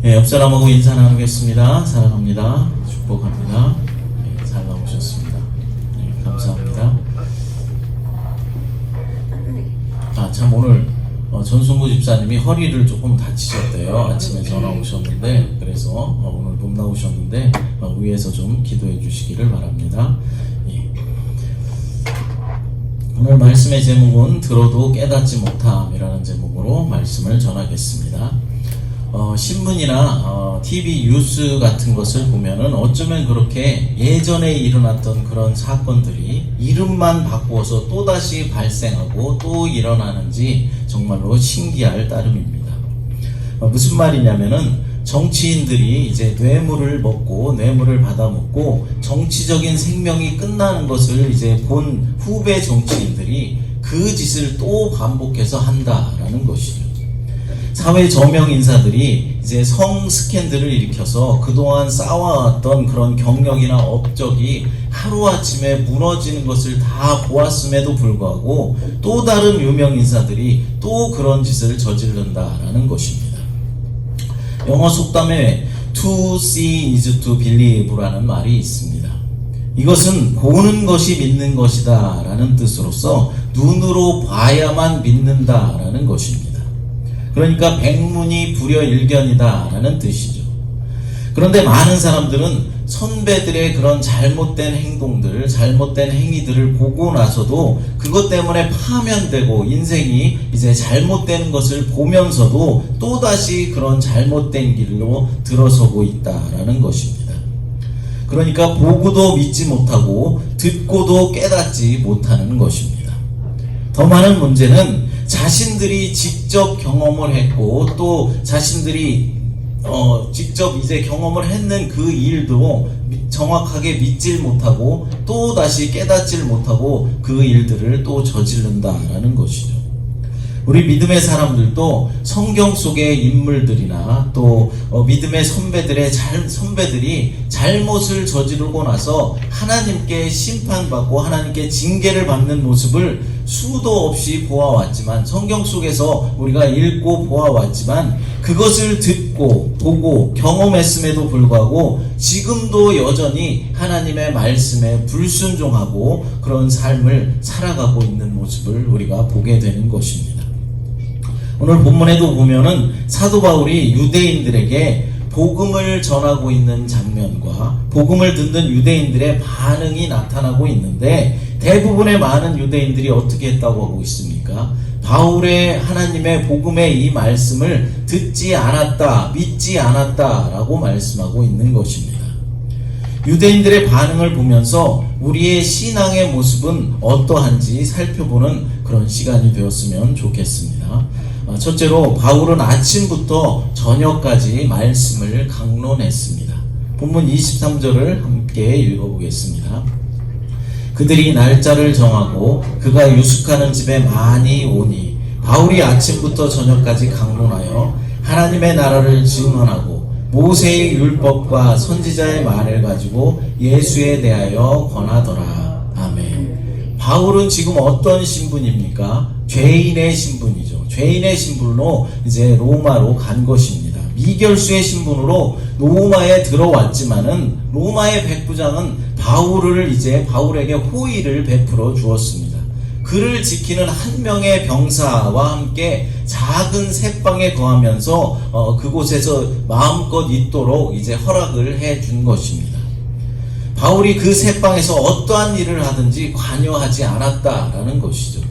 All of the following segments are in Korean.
옆 사람하고 인사 나누겠습니다. 사랑합니다. 축복합니다. 잘 나오셨습니다. 감사합니다. 참 오늘 전승구 집사님이 허리를 조금 다치셨대요. 아침에 전화 오셨는데, 그래서 오늘 못 나오셨는데 위에서 좀 기도해 주시기를 바랍니다. 오늘 말씀의 제목은 들어도 깨닫지 못함이라는 제목으로 말씀을 전하겠습니다. 신문이나 TV 뉴스 같은 것을 보면은 어쩌면 그렇게 예전에 일어났던 그런 사건들이 이름만 바꾸어서 또다시 발생하고 또 일어나는지 정말로 신기할 따름입니다. 무슨 말이냐면은 정치인들이 이제 뇌물을 먹고 뇌물을 받아먹고 정치적인 생명이 끝나는 것을 이제 본 후배 정치인들이 그 짓을 또 반복해서 한다라는 것이죠. 사회 저명 인사들이 이제 성 스캔들을 일으켜서 그동안 쌓아왔던 그런 경력이나 업적이 하루아침에 무너지는 것을 다 보았음에도 불구하고 또 다른 유명 인사들이 또 그런 짓을 저지른다라는 것입니다. 영어 속담에 to see is to believe라는 말이 있습니다. 이것은 보는 것이 믿는 것이다 라는 뜻으로서 눈으로 봐야만 믿는다 라는 것입니다. 그러니까 백문이 불여일견이다 라는 뜻이죠. 그런데 많은 사람들은 선배들의 그런 잘못된 행동들, 잘못된 행위들을 보고 나서도 그것 때문에 파면되고 인생이 이제 잘못되는 것을 보면서도 또다시 그런 잘못된 길로 들어서고 있다라는 것입니다. 그러니까 보고도 믿지 못하고 듣고도 깨닫지 못하는 것입니다. 더 많은 문제는 자신들이 직접 경험을 했고 또 자신들이 직접 이제 경험을 했는 그 일도 정확하게 믿질 못하고 또 다시 깨닫질 못하고 그 일들을 또 저지른다라는 것이죠. 우리 믿음의 사람들도 성경 속의 인물들이나 또 믿음의 선배들이 잘못을 저지르고 나서 하나님께 심판받고 하나님께 징계를 받는 모습을 수도 없이 보아왔지만, 성경 속에서 우리가 읽고 보아왔지만 그것을 듣고 보고 경험했음에도 불구하고 지금도 여전히 하나님의 말씀에 불순종하고 그런 삶을 살아가고 있는 모습을 우리가 보게 되는 것입니다. 오늘 본문에도 보면은 사도 바울이 유대인들에게 복음을 전하고 있는 장면과 복음을 듣는 유대인들의 반응이 나타나고 있는데, 대부분의 많은 유대인들이 어떻게 했다고 하고 있습니까? 바울의 하나님의 복음의 이 말씀을 듣지 않았다, 믿지 않았다 라고 말씀하고 있는 것입니다. 유대인들의 반응을 보면서 우리의 신앙의 모습은 어떠한지 살펴보는 그런 시간이 되었으면 좋겠습니다. 첫째로 바울은 아침부터 저녁까지 말씀을 강론했습니다. 본문 23절을 함께 읽어보겠습니다. 그들이 날짜를 정하고 그가 유숙하는 집에 많이 오니 바울이 아침부터 저녁까지 강론하여 하나님의 나라를 증언하고 모세의 율법과 선지자의 말을 가지고 예수에 대하여 권하더라. 아멘. 바울은 지금 어떤 신분입니까? 죄인의 신분이죠. 죄인의 신분으로 이제 로마로 간 것입니다. 미결수의 신분으로 로마에 들어왔지만은 로마의 백부장은 바울에게 호의를 베풀어 주었습니다. 그를 지키는 한 명의 병사와 함께 작은 새방에 거하면서 그곳에서 마음껏 있도록 이제 허락을 해 준 것입니다. 바울이 그 새방에서 어떠한 일을 하든지 관여하지 않았다라는 것이죠.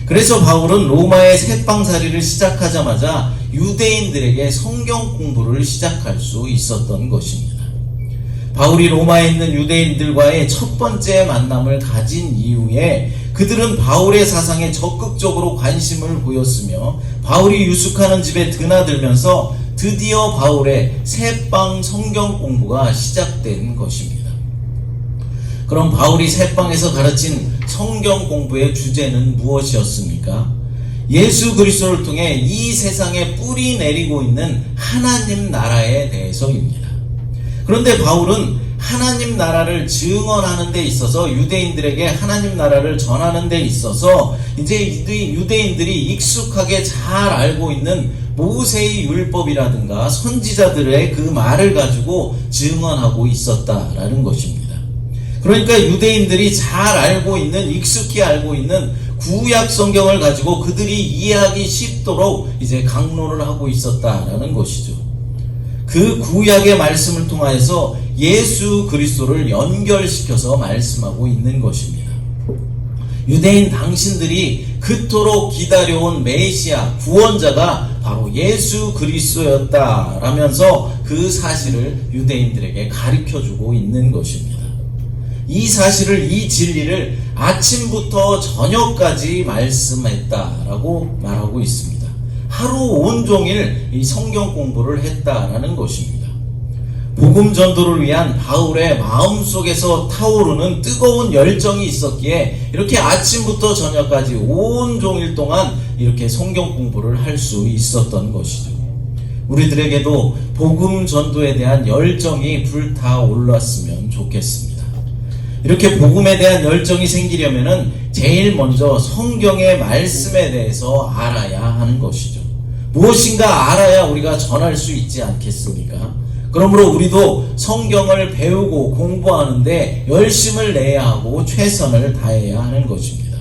그래서 바울은 로마의 새방살이를 시작하자마자 유대인들에게 성경 공부를 시작할 수 있었던 것입니다. 바울이 로마에 있는 유대인들과의 첫 번째 만남을 가진 이후에 그들은 바울의 사상에 적극적으로 관심을 보였으며 바울이 유숙하는 집에 드나들면서 드디어 바울의 새방 성경 공부가 시작된 것입니다. 그럼 바울이 새방에서 가르친 성경 공부의 주제는 무엇이었습니까? 예수 그리스도를 통해 이 세상에 뿌리 내리고 있는 하나님 나라에 대해서입니다. 그런데 바울은 하나님 나라를 증언하는 데 있어서, 유대인들에게 하나님 나라를 전하는 데 있어서 이제 유대인들이 익숙하게 잘 알고 있는 모세의 율법이라든가 선지자들의 그 말을 가지고 증언하고 있었다라는 것입니다. 그러니까 유대인들이 잘 알고 있는, 익숙히 알고 있는 구약 성경을 가지고 그들이 이해하기 쉽도록 이제 강론을 하고 있었다라는 것이죠. 그 구약의 말씀을 통하여서 예수 그리스도를 연결시켜서 말씀하고 있는 것입니다. 유대인 당신들이 그토록 기다려온 메시아, 구원자가 바로 예수 그리스도였다라면서 그 사실을 유대인들에게 가르쳐주고 있는 것입니다. 이 사실을, 이 진리를 아침부터 저녁까지 말씀했다라고 말하고 있습니다. 하루 온종일 이 성경 공부를 했다라는 것입니다. 복음 전도를 위한 바울의 마음속에서 타오르는 뜨거운 열정이 있었기에 이렇게 아침부터 저녁까지 온종일 동안 이렇게 성경 공부를 할 수 있었던 것이죠. 우리들에게도 복음 전도에 대한 열정이 불타올랐으면 좋겠습니다. 이렇게 복음에 대한 열정이 생기려면은 제일 먼저 성경의 말씀에 대해서 알아야 하는 것이죠. 무엇인가 알아야 우리가 전할 수 있지 않겠습니까? 그러므로 우리도 성경을 배우고 공부하는데 열심을 내야 하고 최선을 다해야 하는 것입니다.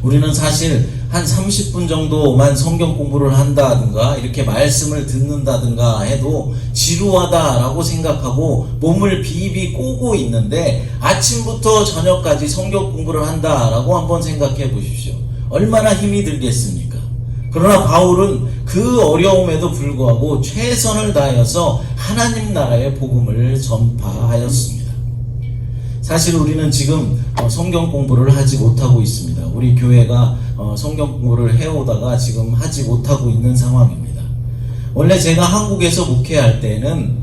우리는 사실 한 30분 정도만 성경 공부를 한다든가 이렇게 말씀을 듣는다든가 해도 지루하다라고 생각하고 몸을 비비 꼬고 있는데 아침부터 저녁까지 성경 공부를 한다라고 한번 생각해 보십시오. 얼마나 힘이 들겠습니까? 그러나 바울은 그 어려움에도 불구하고 최선을 다하여서 하나님 나라의 복음을 전파하였습니다. 사실 우리는 지금 성경 공부를 하지 못하고 있습니다. 우리 교회가 성경 공부를 해오다가 지금 하지 못하고 있는 상황입니다. 원래 제가 한국에서 목회할 때는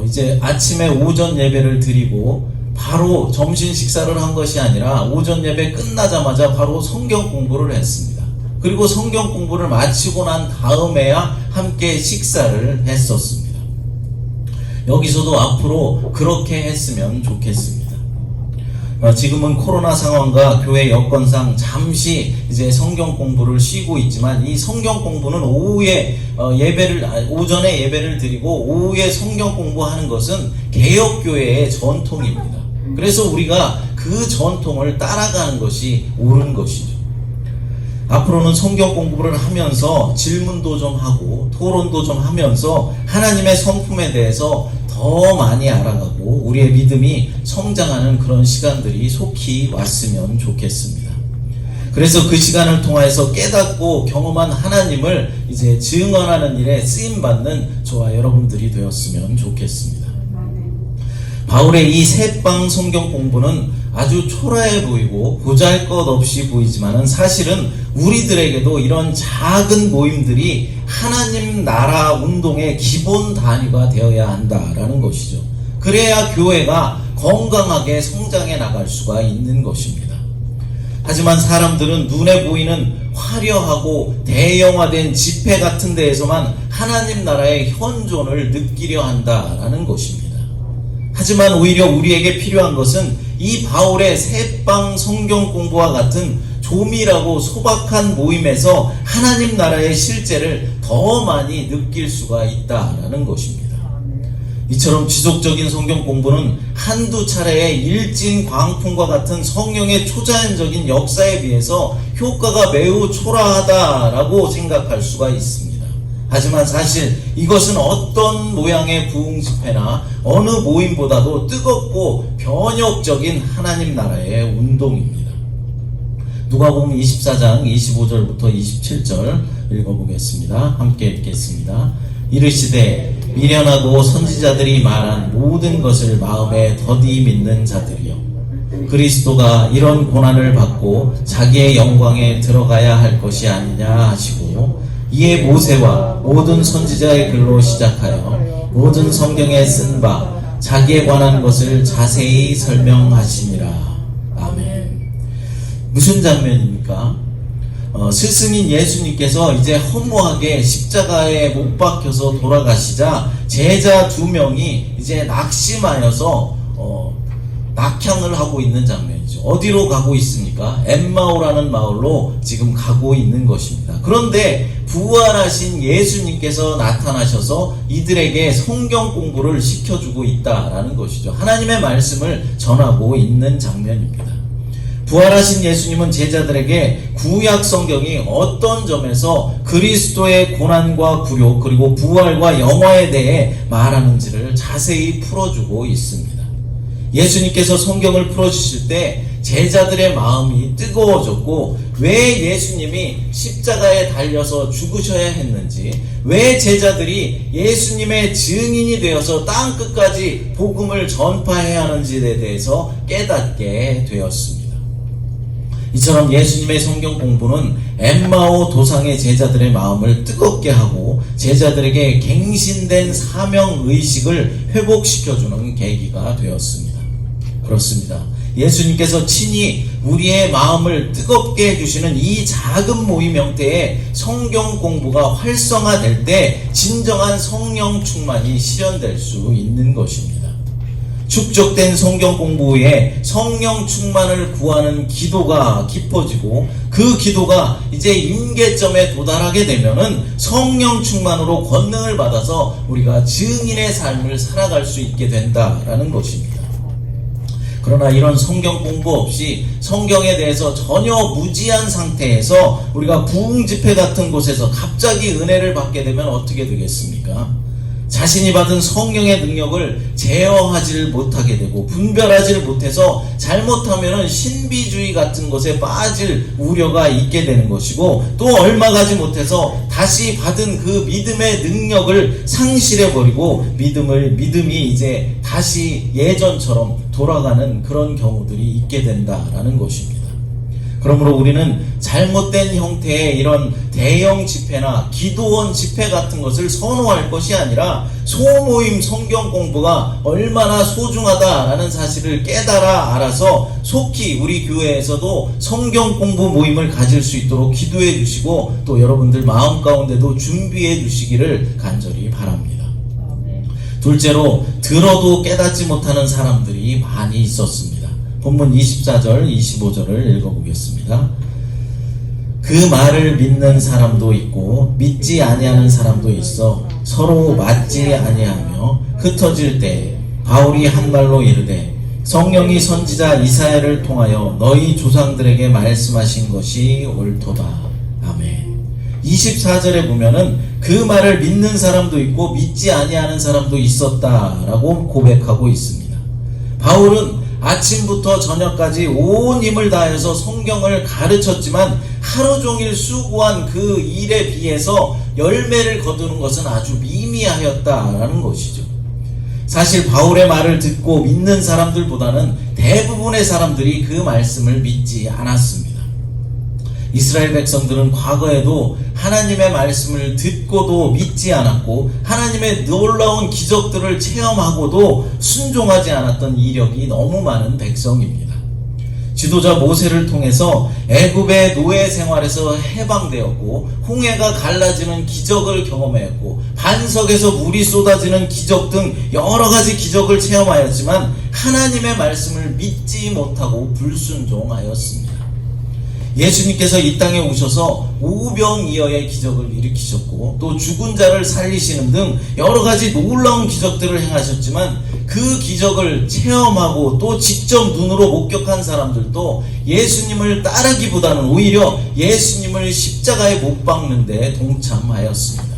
이제 아침에 오전 예배를 드리고 바로 점심 식사를 한 것이 아니라 오전 예배 끝나자마자 바로 성경 공부를 했습니다. 그리고 성경 공부를 마치고 난 다음에야 함께 식사를 했었습니다. 여기서도 앞으로 그렇게 했으면 좋겠습니다. 지금은 코로나 상황과 교회 여건상 잠시 이제 성경 공부를 쉬고 있지만 이 성경 공부는 오전에 예배를 드리고 오후에 성경 공부하는 것은 개혁교회의 전통입니다. 그래서 우리가 그 전통을 따라가는 것이 옳은 것이죠. 앞으로는 성경 공부를 하면서 질문도 좀 하고 토론도 좀 하면서 하나님의 성품에 대해서 더 많이 알아가고 우리의 믿음이 성장하는 그런 시간들이 속히 왔으면 좋겠습니다. 그래서 그 시간을 통해서 깨닫고 경험한 하나님을 이제 증언하는 일에 쓰임받는 저와 여러분들이 되었으면 좋겠습니다. 바울의 이 새빵 성경 공부는 아주 초라해 보이고 보잘것없이 보이지만은 사실은 우리들에게도 이런 작은 모임들이 하나님 나라 운동의 기본 단위가 되어야 한다라는 것이죠. 그래야 교회가 건강하게 성장해 나갈 수가 있는 것입니다. 하지만 사람들은 눈에 보이는 화려하고 대형화된 집회 같은 데에서만 하나님 나라의 현존을 느끼려 한다라는 것입니다. 하지만 오히려 우리에게 필요한 것은 이 바울의 새빵 성경 공부와 같은 조밀하고 소박한 모임에서 하나님 나라의 실제를 더 많이 느낄 수가 있다라는 것입니다. 이처럼 지속적인 성경 공부는 한두 차례의 일진 광풍과 같은 성령의 초자연적인 역사에 비해서 효과가 매우 초라하다라고 생각할 수가 있습니다. 하지만 사실 이것은 어떤 모양의 부흥 집회나 어느 모임보다도 뜨겁고 변혁적인 하나님 나라의 운동입니다. 누가복음 24장 25절부터 27절 읽어보겠습니다. 함께 읽겠습니다. 이르시되 미련하고 선지자들이 말한 모든 것을 마음에 더디 믿는 자들이여, 그리스도가 이런 고난을 받고 자기의 영광에 들어가야 할 것이 아니냐 하시고, 이에 모세와 모든 선지자의 글로 시작하여 모든 성경에 쓴 바 자기에 관한 것을 자세히 설명하시니라. 아멘. 무슨 장면입니까? 스승인 예수님께서 이제 허무하게 십자가에 못 박혀서 돌아가시자 제자 2명이 이제 낙심하여서 낙향을 하고 있는 장면이죠. 어디로 가고 있습니까? 엠마오라는 마을로 지금 가고 있는 것입니다. 그런데 부활하신 예수님께서 나타나셔서 이들에게 성경 공부를 시켜주고 있다라는 것이죠. 하나님의 말씀을 전하고 있는 장면입니다. 부활하신 예수님은 제자들에게 구약 성경이 어떤 점에서 그리스도의 고난과 굴욕 그리고 부활과 영화에 대해 말하는지를 자세히 풀어주고 있습니다. 예수님께서 성경을 풀어주실 때 제자들의 마음이 뜨거워졌고 왜 예수님이 십자가에 달려서 죽으셔야 했는지, 왜 제자들이 예수님의 증인이 되어서 땅 끝까지 복음을 전파해야 하는지에 대해서 깨닫게 되었습니다. 이처럼 예수님의 성경 공부는 엠마오 도상의 제자들의 마음을 뜨겁게 하고 제자들에게 갱신된 사명의식을 회복시켜주는 계기가 되었습니다. 그렇습니다. 예수님께서 친히 우리의 마음을 뜨겁게 해주시는 이 작은 모임 형태의 성경 공부가 활성화될 때 진정한 성령 충만이 실현될 수 있는 것입니다. 축적된 성경 공부 후에 성령 충만을 구하는 기도가 깊어지고 그 기도가 이제 임계점에 도달하게 되면은 성령 충만으로 권능을 받아서 우리가 증인의 삶을 살아갈 수 있게 된다라는 것입니다. 그러나 이런 성경 공부 없이 성경에 대해서 전혀 무지한 상태에서 우리가 부흥 집회 같은 곳에서 갑자기 은혜를 받게 되면 어떻게 되겠습니까? 자신이 받은 성령의 능력을 제어하지를 못하게 되고 분별하지를 못해서 잘못하면 신비주의 같은 것에 빠질 우려가 있게 되는 것이고, 또 얼마 가지 못해서 다시 받은 그 믿음의 능력을 상실해버리고 믿음이 이제 다시 예전처럼 돌아가는 그런 경우들이 있게 된다라는 것입니다. 그러므로 우리는 잘못된 형태의 이런 대형 집회나 기도원 집회 같은 것을 선호할 것이 아니라 소모임 성경 공부가 얼마나 소중하다라는 사실을 깨달아 알아서 속히 우리 교회에서도 성경 공부 모임을 가질 수 있도록 기도해 주시고 또 여러분들 마음 가운데도 준비해 주시기를 간절히 바랍니다. 둘째로, 들어도 깨닫지 못하는 사람들이 많이 있었습니다. 본문 24절, 25절을 읽어보겠습니다. 그 말을 믿는 사람도 있고 믿지 아니하는 사람도 있어 서로 맞지 아니하며 흩어질 때 바울이 한 말로 이르되 성령이 선지자 이사야를 통하여 너희 조상들에게 말씀하신 것이 옳도다. 아멘. 24절에 보면은 그 말을 믿는 사람도 있고 믿지 아니하는 사람도 있었다라고 고백하고 있습니다. 바울은 아침부터 저녁까지 온 힘을 다해서 성경을 가르쳤지만 하루 종일 수고한 그 일에 비해서 열매를 거두는 것은 아주 미미하였다라는 것이죠. 사실 바울의 말을 듣고 믿는 사람들보다는 대부분의 사람들이 그 말씀을 믿지 않았습니다. 이스라엘 백성들은 과거에도 하나님의 말씀을 듣고도 믿지 않았고 하나님의 놀라운 기적들을 체험하고도 순종하지 않았던 이력이 너무 많은 백성입니다. 지도자 모세를 통해서 애굽의 노예 생활에서 해방되었고 홍해가 갈라지는 기적을 경험했고 반석에서 물이 쏟아지는 기적 등 여러 가지 기적을 체험하였지만 하나님의 말씀을 믿지 못하고 불순종하였습니다. 예수님께서 이 땅에 오셔서 오병이어의 기적을 일으키셨고 또 죽은 자를 살리시는 등 여러 가지 놀라운 기적들을 행하셨지만 그 기적을 체험하고 또 직접 눈으로 목격한 사람들도 예수님을 따르기보다는 오히려 예수님을 십자가에 못 박는 데 동참하였습니다.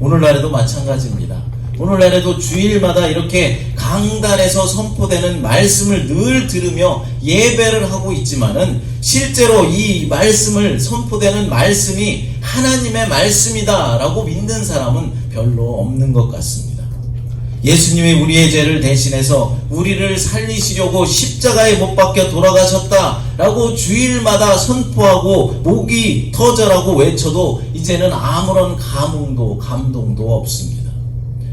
오늘날에도 마찬가지입니다. 오늘날에도 주일마다 이렇게 강단에서 선포되는 말씀을 늘 들으며 예배를 하고 있지만은 실제로 이 말씀을 선포되는 말씀이 하나님의 말씀이다 라고 믿는 사람은 별로 없는 것 같습니다. 예수님이 우리의 죄를 대신해서 우리를 살리시려고 십자가에 못 박혀 돌아가셨다 라고 주일마다 선포하고 목이 터져라고 외쳐도 이제는 아무런 감동도 없습니다.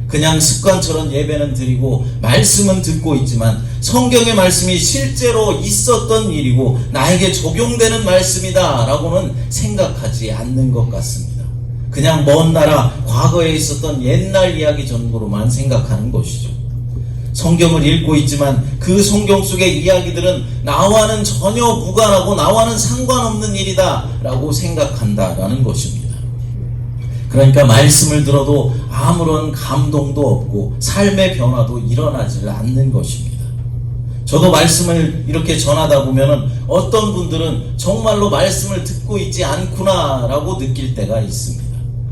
그냥 습관처럼 예배는 드리고 말씀은 듣고 있지만 성경의 말씀이 실제로 있었던 일이고 나에게 적용되는 말씀이다 라고는 생각하지 않는 것 같습니다. 그냥 먼 나라 과거에 있었던 옛날 이야기 정도로만 생각하는 것이죠. 성경을 읽고 있지만 그 성경 속의 이야기들은 나와는 전혀 무관하고 나와는 상관없는 일이다 라고 생각한다라는 것입니다. 그러니까 말씀을 들어도 아무런 감동도 없고 삶의 변화도 일어나지 않는 것입니다. 저도 말씀을 이렇게 전하다 보면은 어떤 분들은 정말로 말씀을 듣고 있지 않구나 라고 느낄 때가 있습니다.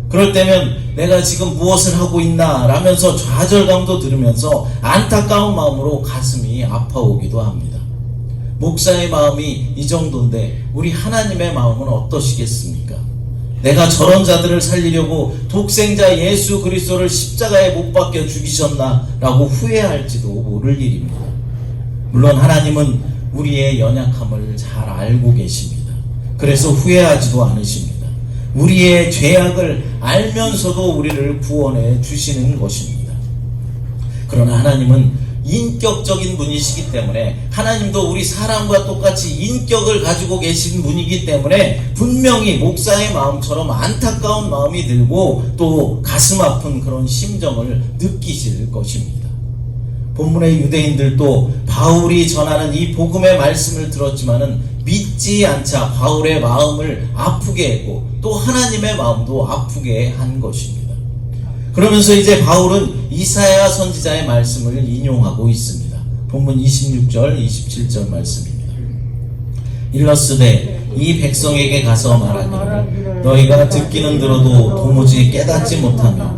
그럴 때면 내가 지금 무엇을 하고 있나 라면서 좌절감도 들으면서 안타까운 마음으로 가슴이 아파오기도 합니다. 목사의 마음이 이 정도인데 우리 하나님의 마음은 어떠시겠습니까? 내가 저런 자들을 살리려고 독생자 예수 그리스도를 십자가에 못 박혀 죽이셨나 라고 후회할지도 모를 일입니다. 물론 하나님은 우리의 연약함을 잘 알고 계십니다. 그래서 후회하지도 않으십니다. 우리의 죄악을 알면서도 우리를 구원해 주시는 것입니다. 그러나 하나님은 인격적인 분이시기 때문에, 하나님도 우리 사람과 똑같이 인격을 가지고 계신 분이기 때문에 분명히 목사의 마음처럼 안타까운 마음이 들고 또 가슴 아픈 그런 심정을 느끼실 것입니다. 본문의 유대인들도 바울이 전하는 이 복음의 말씀을 들었지만은 믿지 않자 바울의 마음을 아프게 했고 또 하나님의 마음도 아프게 한 것입니다. 그러면서 이제 바울은 이사야 선지자의 말씀을 인용하고 있습니다. 본문 26절 27절 말씀입니다. 일러스되 이 백성에게 가서 말하기를 너희가 듣기는 들어도 도무지 깨닫지 못하며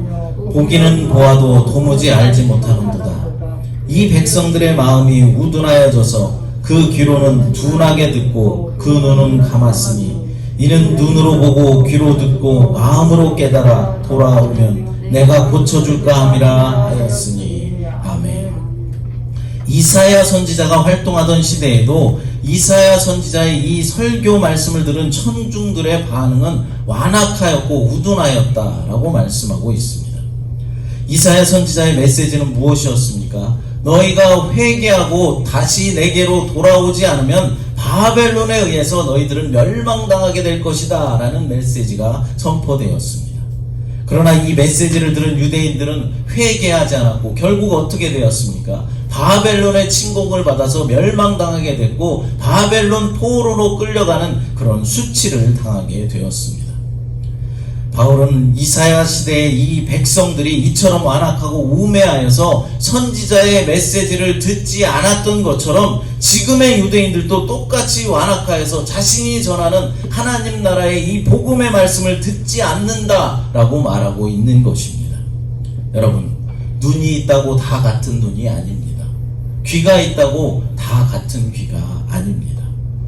보기는 보아도 도무지 알지 못하는도다. 이 백성들의 마음이 우둔하여져서 그 귀로는 둔하게 듣고 그 눈은 감았으니 이는 눈으로 보고 귀로 듣고 마음으로 깨달아 돌아오면 내가 고쳐줄까 함이라 하였으니. 아멘. 이사야 선지자가 활동하던 시대에도 이사야 선지자의 이 설교 말씀을 들은 천중들의 반응은 완악하였고 우둔하였다라고 말씀하고 있습니다. 이사야 선지자의 메시지는 무엇이었습니까? 너희가 회개하고 다시 내게로 돌아오지 않으면 바벨론에 의해서 너희들은 멸망당하게 될 것이다 라는 메시지가 선포되었습니다. 그러나 이 메시지를 들은 유대인들은 회개하지 않았고 결국 어떻게 되었습니까? 바벨론의 침공을 받아서 멸망당하게 됐고 바벨론 포로로 끌려가는 그런 수치를 당하게 되었습니다. 바울은 이사야 시대의 이 백성들이 이처럼 완악하고 우매하여서 선지자의 메시지를 듣지 않았던 것처럼 지금의 유대인들도 똑같이 완악하여서 자신이 전하는 하나님 나라의 이 복음의 말씀을 듣지 않는다라고 말하고 있는 것입니다. 여러분, 눈이 있다고 다 같은 눈이 아닙니다. 귀가 있다고 다 같은 귀가 아닙니다.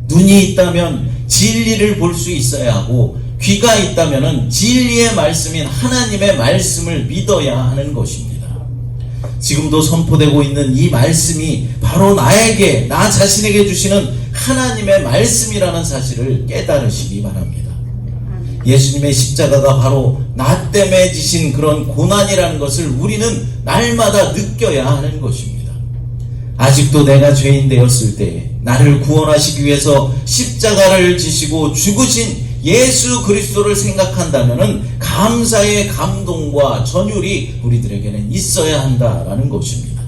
눈이 있다면 진리를 볼 수 있어야 하고 귀가 있다면 진리의 말씀인 하나님의 말씀을 믿어야 하는 것입니다. 지금도 선포되고 있는 이 말씀이 바로 나에게, 나 자신에게 주시는 하나님의 말씀이라는 사실을 깨달으시기 바랍니다. 예수님의 십자가가 바로 나 때문에 지신 그런 고난이라는 것을 우리는 날마다 느껴야 하는 것입니다. 아직도 내가 죄인 되었을 때 나를 구원하시기 위해서 십자가를 지시고 죽으신 예수 그리스도를 생각한다면 감사의 감동과 전율이 우리들에게는 있어야 한다라는 것입니다.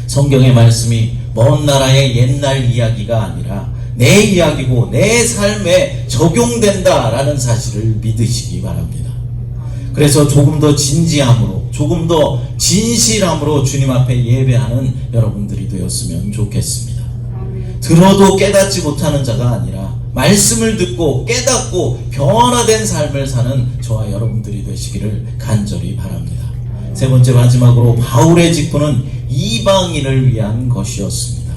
성경의 말씀이 먼 나라의 옛날 이야기가 아니라 내 이야기고 내 삶에 적용된다라는 사실을 믿으시기 바랍니다. 그래서 조금 더 진지함으로, 조금 더 진실함으로 주님 앞에 예배하는 여러분들이 되었으면 좋겠습니다. 들어도 깨닫지 못하는 자가 아니라 말씀을 듣고 깨닫고 변화된 삶을 사는 저와 여러분들이 되시기를 간절히 바랍니다. 세 번째 마지막으로 바울의 직분은 이방인을 위한 것이었습니다.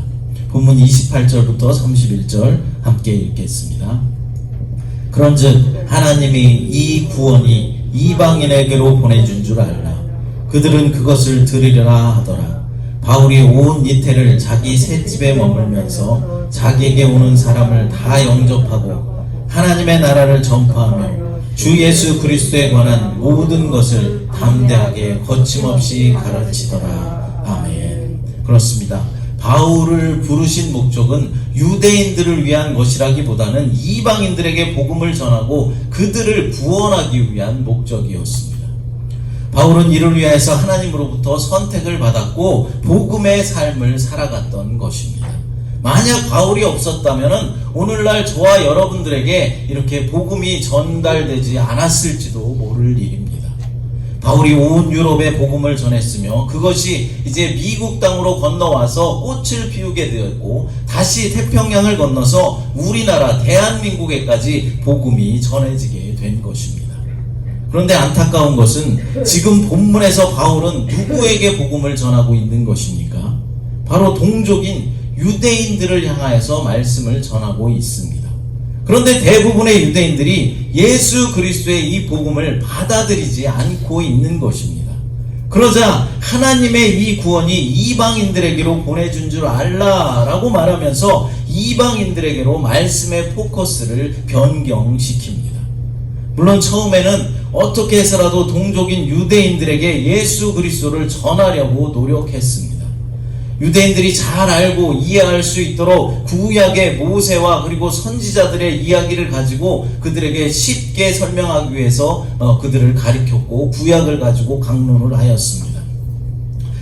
본문 28절부터 31절 함께 읽겠습니다. 그런즉 하나님이 이 구원이 이방인에게로 보내준 줄 알라. 그들은 그것을 들으려나 하더라. 바울이 온 이태를 자기 셋집에 머물면서 자기에게 오는 사람을 다 영접하고 하나님의 나라를 전파하며 주 예수 그리스도에 관한 모든 것을 담대하게 거침없이 가르치더라. 아멘. 그렇습니다. 바울을 부르신 목적은 유대인들을 위한 것이라기보다는 이방인들에게 복음을 전하고 그들을 구원하기 위한 목적이었습니다. 바울은 이를 위해서 하나님으로부터 선택을 받았고 복음의 삶을 살아갔던 것입니다. 만약 바울이 없었다면 오늘날 저와 여러분들에게 이렇게 복음이 전달되지 않았을지도 모를 일입니다. 바울이 온 유럽에 복음을 전했으며 그것이 이제 미국 땅으로 건너와서 꽃을 피우게 되었고 다시 태평양을 건너서 우리나라 대한민국에까지 복음이 전해지게 된 것입니다. 그런데 안타까운 것은 지금 본문에서 바울은 누구에게 복음을 전하고 있는 것입니까? 바로 동족인 유대인들을 향하여서 말씀을 전하고 있습니다. 그런데 대부분의 유대인들이 예수 그리스도의 이 복음을 받아들이지 않고 있는 것입니다. 그러자 하나님의 이 구원이 이방인들에게로 보내준 줄 알라라고 말하면서 이방인들에게로 말씀의 포커스를 변경시킵니다. 물론 처음에는 어떻게 해서라도 동족인 유대인들에게 예수 그리스도를 전하려고 노력했습니다. 유대인들이 잘 알고 이해할 수 있도록 구약의 모세와 그리고 선지자들의 이야기를 가지고 그들에게 쉽게 설명하기 위해서 그들을 가르쳤고 구약을 가지고 강론을 하였습니다.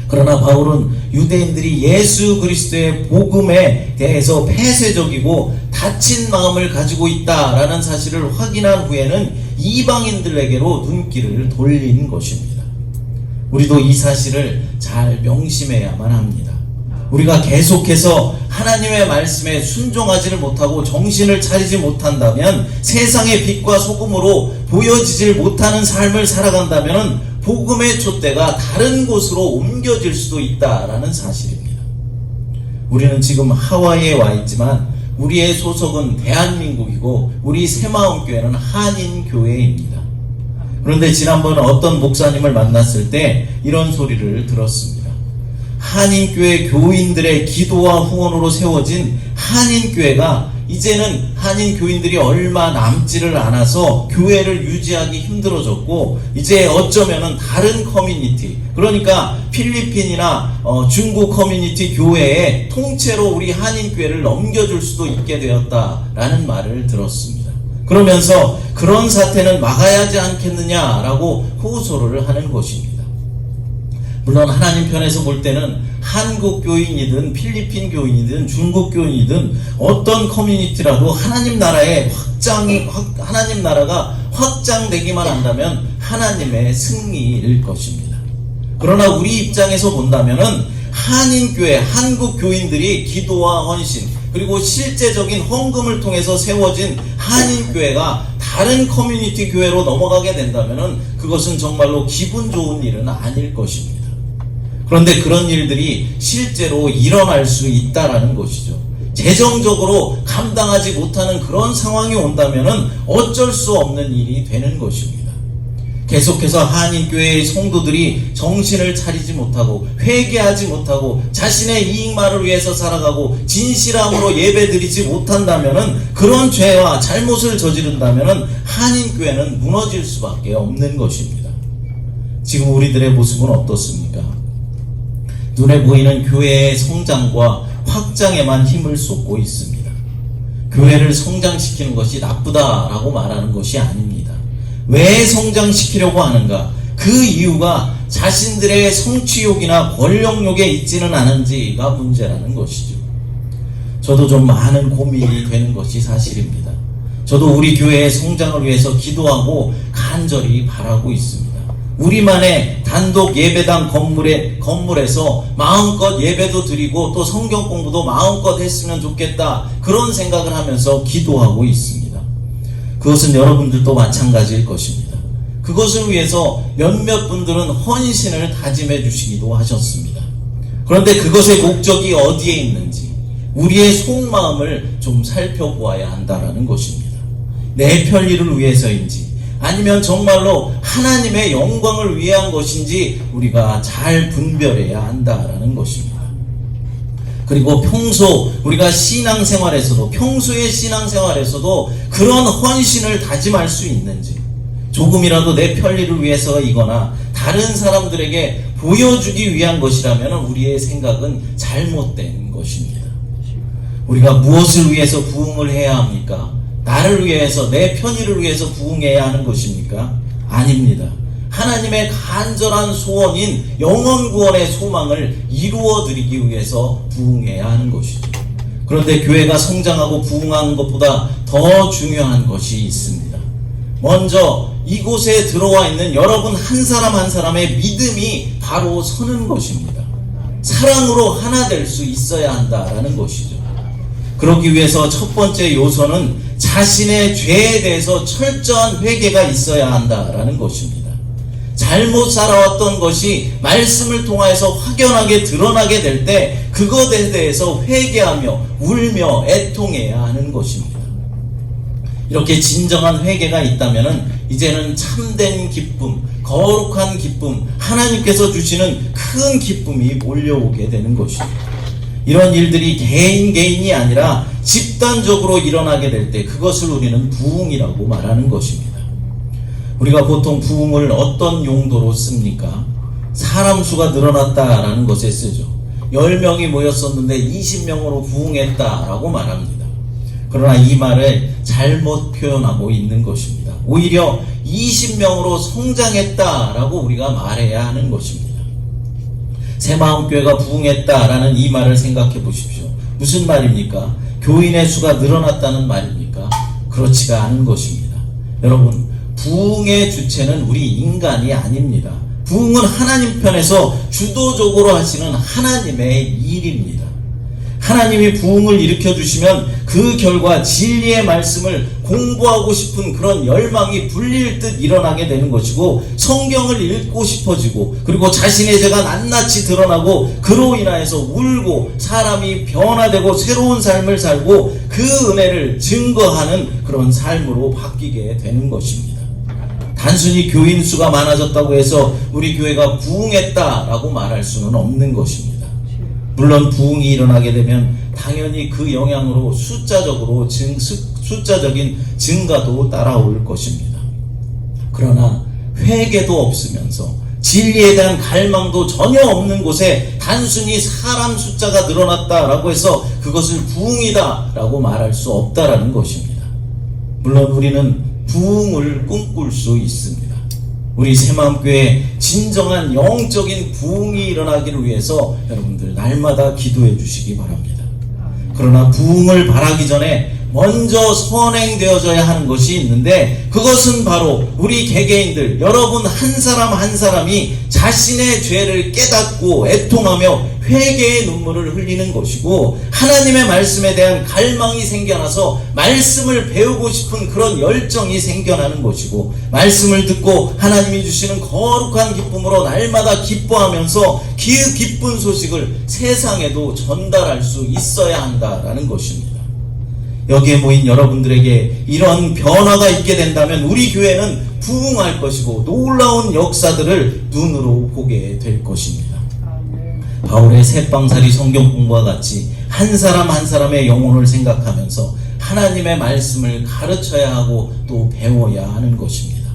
그러나 바울은 유대인들이 예수 그리스도의 복음에 대해서 폐쇄적이고 닫힌 마음을 가지고 있다라는 사실을 확인한 후에는 이방인들에게로 눈길을 돌린 것입니다. 우리도 이 사실을 잘 명심해야만 합니다. 우리가 계속해서 하나님의 말씀에 순종하지를 못하고 정신을 차리지 못한다면 세상의 빛과 소금으로 보여지질 못하는 삶을 살아간다면 복음의 촛대가 다른 곳으로 옮겨질 수도 있다라는 사실입니다. 우리는 지금 하와이에 와 있지만 우리의 소속은 대한민국이고 우리 새마음교회는 한인교회입니다. 그런데 지난번 어떤 목사님을 만났을 때 이런 소리를 들었습니다. 한인교회 교인들의 기도와 후원으로 세워진 한인교회가 이제는 한인교인들이 얼마 남지를 않아서 교회를 유지하기 힘들어졌고 이제 어쩌면은 다른 커뮤니티, 그러니까 필리핀이나 중국 커뮤니티 교회에 통째로 우리 한인교회를 넘겨줄 수도 있게 되었다라는 말을 들었습니다. 그러면서 그런 사태는 막아야 하지 않겠느냐라고 호소를 하는 것입니다. 물론 하나님 편에서 볼 때는 한국 교인이든 필리핀 교인이든 중국 교인이든 어떤 커뮤니티라도 하나님 나라의 하나님 나라가 확장되기만 한다면 하나님의 승리일 것입니다. 그러나 우리 입장에서 본다면은 한인교회, 한국 교인들이 기도와 헌신, 그리고 실제적인 헌금을 통해서 세워진 한인교회가 다른 커뮤니티 교회로 넘어가게 된다면은 그것은 정말로 기분 좋은 일은 아닐 것입니다. 그런데 그런 일들이 실제로 일어날 수 있다라는 것이죠. 재정적으로 감당하지 못하는 그런 상황이 온다면은 어쩔 수 없는 일이 되는 것입니다. 계속해서 한인교회의 성도들이 정신을 차리지 못하고 회개하지 못하고 자신의 이익만을 위해서 살아가고 진실함으로 예배드리지 못한다면은 그런 죄와 잘못을 저지른다면은 한인교회는 무너질 수밖에 없는 것입니다. 지금 우리들의 모습은 어떻습니까? 눈에 보이는 교회의 성장과 확장에만 힘을 쏟고 있습니다. 교회를 성장시키는 것이 나쁘다라고 말하는 것이 아닙니다. 왜 성장시키려고 하는가? 그 이유가 자신들의 성취욕이나 권력욕에 있지는 않은지가 문제라는 것이죠. 저도 좀 많은 고민이 되는 것이 사실입니다. 저도 우리 교회의 성장을 위해서 기도하고 간절히 바라고 있습니다. 우리만의 단독 예배당 건물에서 마음껏 예배도 드리고 또 성경 공부도 마음껏 했으면 좋겠다, 그런 생각을 하면서 기도하고 있습니다. 그것은 여러분들도 마찬가지일 것입니다. 그것을 위해서 몇몇 분들은 헌신을 다짐해 주시기도 하셨습니다. 그런데 그것의 목적이 어디에 있는지 우리의 속마음을 좀 살펴보아야 한다는 것입니다. 내 편리를 위해서인지 아니면 정말로 하나님의 영광을 위한 것인지 우리가 잘 분별해야 한다라는 것입니다. 그리고 평소 우리가 신앙생활에서도, 평소의 신앙생활에서도 그런 헌신을 다짐할 수 있는지, 조금이라도 내 편리를 위해서이거나 다른 사람들에게 보여주기 위한 것이라면 우리의 생각은 잘못된 것입니다. 우리가 무엇을 위해서 부흥을 해야 합니까? 나를 위해서, 내 편의를 위해서 부흥해야 하는 것입니까? 아닙니다. 하나님의 간절한 소원인 영혼 구원의 소망을 이루어 드리기 위해서 부흥해야 하는 것이죠. 그런데 교회가 성장하고 부흥하는 것보다 더 중요한 것이 있습니다. 먼저 이곳에 들어와 있는 여러분 한 사람 한 사람의 믿음이 바로 서는 것입니다. 사랑으로 하나 될 수 있어야 한다라는 것이죠. 그러기 위해서 첫 번째 요소는 자신의 죄에 대해서 철저한 회개가 있어야 한다라는 것입니다. 잘못 살아왔던 것이 말씀을 통하여서 확연하게 드러나게 될 때 그것에 대해서 회개하며 울며 애통해야 하는 것입니다. 이렇게 진정한 회개가 있다면 이제는 참된 기쁨, 거룩한 기쁨, 하나님께서 주시는 큰 기쁨이 몰려오게 되는 것이죠. 이런 일들이 개인이 아니라 집단적으로 일어나게 될 때 그것을 우리는 부흥이라고 말하는 것입니다. 우리가 보통 부흥을 어떤 용도로 씁니까? 사람 수가 늘어났다라는 것에 쓰죠. 10명이 모였었는데 20명으로 부흥했다라고 말합니다. 그러나 이 말을 잘못 표현하고 있는 것입니다. 오히려 20명으로 성장했다라고 우리가 말해야 하는 것입니다. 새마음교회가 부흥했다라는 이 말을 생각해 보십시오. 무슨 말입니까? 교인의 수가 늘어났다는 말입니까? 그렇지가 않은 것입니다. 여러분, 부흥의 주체는 우리 인간이 아닙니다. 부흥은 하나님 편에서 주도적으로 하시는 하나님의 일입니다. 하나님이 부흥을 일으켜 주시면 그 결과 진리의 말씀을 공부하고 싶은 그런 열망이 불릴 듯 일어나게 되는 것이고, 성경을 읽고 싶어지고, 그리고 자신의 죄가 낱낱이 드러나고 그로 인하여서 울고 사람이 변화되고 새로운 삶을 살고 그 은혜를 증거하는 그런 삶으로 바뀌게 되는 것입니다. 단순히 교인 수가 많아졌다고 해서 우리 교회가 부흥했다라고 말할 수는 없는 것입니다. 물론 부흥이 일어나게 되면 당연히 그 영향으로 숫자적인 증가도 따라올 것입니다. 그러나 회개도 없으면서 진리에 대한 갈망도 전혀 없는 곳에 단순히 사람 숫자가 늘어났다라고 해서 그것을 부흥이다라고 말할 수 없다라는 것입니다. 물론 우리는 부흥을 꿈꿀 수 있습니다. 우리 새마음교회에 진정한 영적인 부흥이 일어나기를 위해서 여러분들 날마다 기도해 주시기 바랍니다. 그러나 부흥을 바라기 전에 먼저 선행되어져야 하는 것이 있는데, 그것은 바로 우리 개개인들, 여러분 한 사람 한 사람이 자신의 죄를 깨닫고 애통하며 회개의 눈물을 흘리는 것이고, 하나님의 말씀에 대한 갈망이 생겨나서 말씀을 배우고 싶은 그런 열정이 생겨나는 것이고, 말씀을 듣고 하나님이 주시는 거룩한 기쁨으로 날마다 기뻐하면서 그 기쁜 소식을 세상에도 전달할 수 있어야 한다라는 것입니다. 여기에 모인 여러분들에게 이런 변화가 있게 된다면 우리 교회는 부흥할 것이고 놀라운 역사들을 눈으로 보게 될 것입니다. 바울의 새방살이 성경 공부와 같이 한 사람 한 사람의 영혼을 생각하면서 하나님의 말씀을 가르쳐야 하고 또 배워야 하는 것입니다.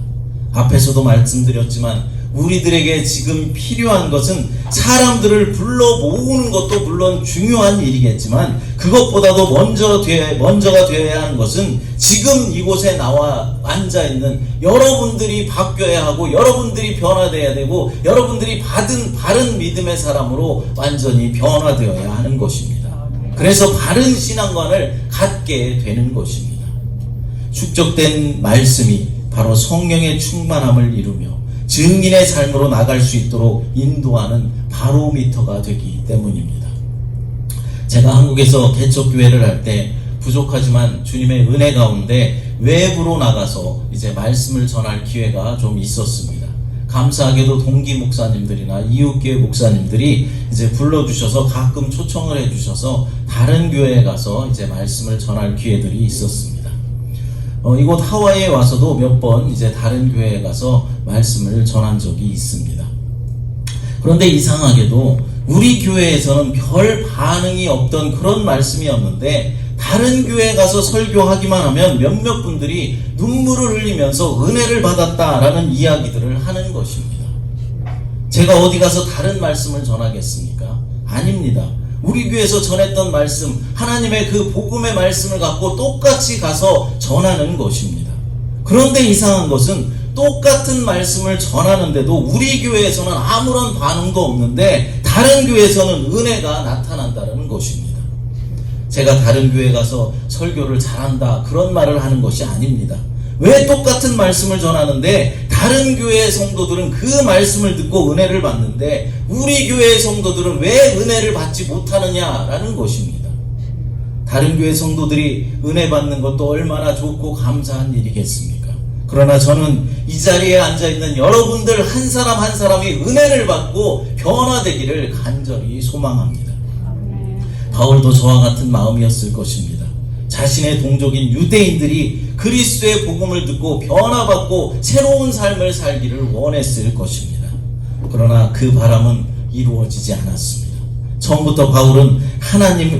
앞에서도 말씀드렸지만 우리들에게 지금 필요한 것은 사람들을 불러 모으는 것도 물론 중요한 일이겠지만, 그것보다도 먼저가 되어야 하는 것은 지금 이곳에 나와 앉아있는 여러분들이 바뀌어야 하고, 여러분들이 변화되어야 되고, 여러분들이 받은 바른 믿음의 사람으로 완전히 변화되어야 하는 것입니다. 그래서 바른 신앙관을 갖게 되는 것입니다. 축적된 말씀이 바로 성령의 충만함을 이루며 증인의 삶으로 나갈 수 있도록 인도하는 바로미터가 되기 때문입니다. 제가 한국에서 개척교회를 할 때 부족하지만 주님의 은혜 가운데 외부로 나가서 이제 말씀을 전할 기회가 좀 있었습니다. 감사하게도 동기 목사님들이나 이웃교회 목사님들이 이제 불러주셔서 가끔 초청을 해주셔서 다른 교회에 가서 이제 말씀을 전할 기회들이 있었습니다. 이곳 하와이에 와서도 몇 번 이제 다른 교회에 가서 말씀을 전한 적이 있습니다. 그런데 이상하게도 우리 교회에서는 별 반응이 없던 그런 말씀이었는데, 다른 교회에 가서 설교하기만 하면 몇몇 분들이 눈물을 흘리면서 은혜를 받았다라는 이야기들을 하는 것입니다. 제가 어디 가서 다른 말씀을 전하겠습니까? 아닙니다. 우리 교회에서 전했던 말씀, 하나님의 그 복음의 말씀을 갖고 똑같이 가서 전하는 것입니다. 그런데 이상한 것은 똑같은 말씀을 전하는데도 우리 교회에서는 아무런 반응도 없는데 다른 교회에서는 은혜가 나타난다는 것입니다. 제가 다른 교회 가서 설교를 잘한다 그런 말을 하는 것이 아닙니다. 왜 똑같은 말씀을 전하는데 다른 교회의 성도들은 그 말씀을 듣고 은혜를 받는데 우리 교회의 성도들은 왜 은혜를 받지 못하느냐라는 것입니다. 다른 교회 성도들이 은혜 받는 것도 얼마나 좋고 감사한 일이겠습니까? 그러나 저는 이 자리에 앉아있는 여러분들 한 사람 한 사람이 은혜를 받고 변화되기를 간절히 소망합니다. 바울도 저와 같은 마음이었을 것입니다. 자신의 동족인 유대인들이 그리스도의 복음을 듣고 변화받고 새로운 삶을 살기를 원했을 것입니다. 그러나 그 바람은 이루어지지 않았습니다. 처음부터 바울은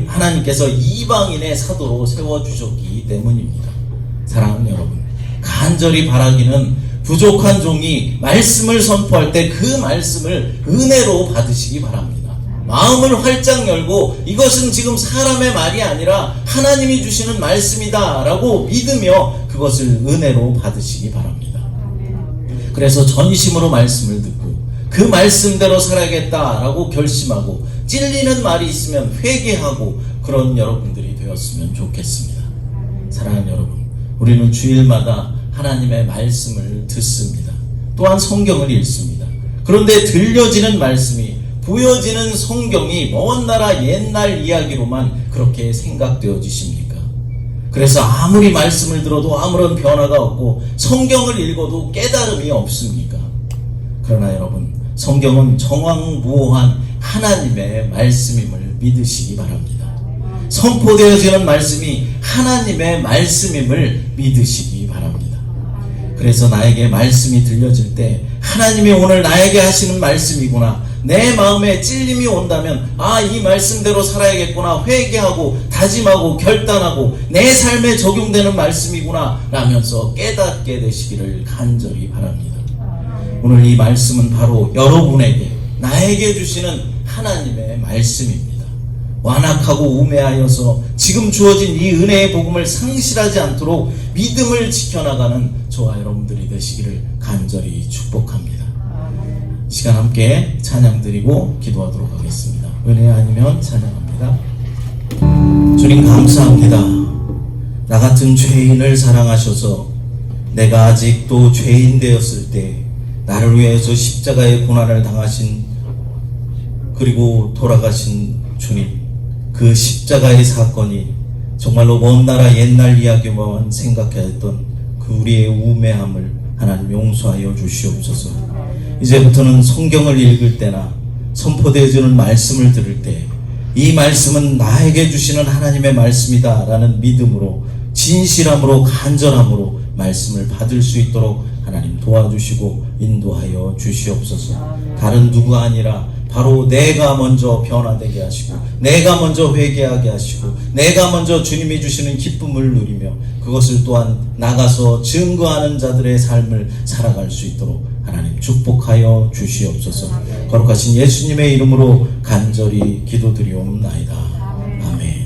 하나님께서 이방인의 사도로 세워주셨기 때문입니다. 사랑하는 여러분, 간절히 바라기는 부족한 종이 말씀을 선포할 때 그 말씀을 은혜로 받으시기 바랍니다. 마음을 활짝 열고 이것은 지금 사람의 말이 아니라 하나님이 주시는 말씀이다 라고 믿으며 그것을 은혜로 받으시기 바랍니다. 그래서 전심으로 말씀을 듣고 그 말씀대로 살아야겠다라고 결심하고 찔리는 말이 있으면 회개하고 그런 여러분들이 되었으면 좋겠습니다. 사랑하는 여러분, 우리는 주일마다 하나님의 말씀을 듣습니다. 또한 성경을 읽습니다. 그런데 들려지는 말씀이 보여지는 성경이 먼 나라 옛날 이야기로만 그렇게 생각되어지십니까? 그래서 아무리 말씀을 들어도 아무런 변화가 없고 성경을 읽어도 깨달음이 없습니까? 그러나 여러분, 성경은 정황무오한 하나님의 말씀임을 믿으시기 바랍니다. 선포되어지는 말씀이 하나님의 말씀임을 믿으시기 바랍니다. 그래서 나에게 말씀이 들려질 때 하나님이 오늘 나에게 하시는 말씀이구나, 내 마음에 찔림이 온다면 이 말씀대로 살아야겠구나 회개하고 다짐하고 결단하고 내 삶에 적용되는 말씀이구나 라면서 깨닫게 되시기를 간절히 바랍니다. 오늘 이 말씀은 바로 여러분에게 나에게 주시는 하나님의 말씀입니다. 완악하고 우매하여서 지금 주어진 이 은혜의 복음을 상실하지 않도록 믿음을 지켜나가는 저와 여러분들이 되시기를 간절히 축복합니다. 시간 함께 찬양 드리고 기도하도록 하겠습니다. 은혜 아니면 찬양합니다. 주님 감사합니다. 나 같은 죄인을 사랑하셔서 내가 아직도 죄인 되었을 때 나를 위해서 십자가의 고난을 당하신 그리고 돌아가신 주님, 그 십자가의 사건이 정말로 먼 나라 옛날 이야기만 생각했던 그 우리의 우매함을 하나님 용서하여 주시옵소서. 이제부터는 성경을 읽을 때나 선포되어지는 말씀을 들을 때 이 말씀은 나에게 주시는 하나님의 말씀이다 라는 믿음으로 진실함으로 간절함으로 말씀을 받을 수 있도록 하나님 도와주시고 인도하여 주시옵소서. 다른 누가 아니라 바로 내가 먼저 변화되게 하시고 내가 먼저 회개하게 하시고 내가 먼저 주님이 주시는 기쁨을 누리며 그것을 또한 나가서 증거하는 자들의 삶을 살아갈 수 있도록 하나님 축복하여 주시옵소서. 거룩하신 예수님의 이름으로 간절히 기도드리옵나이다. 아멘.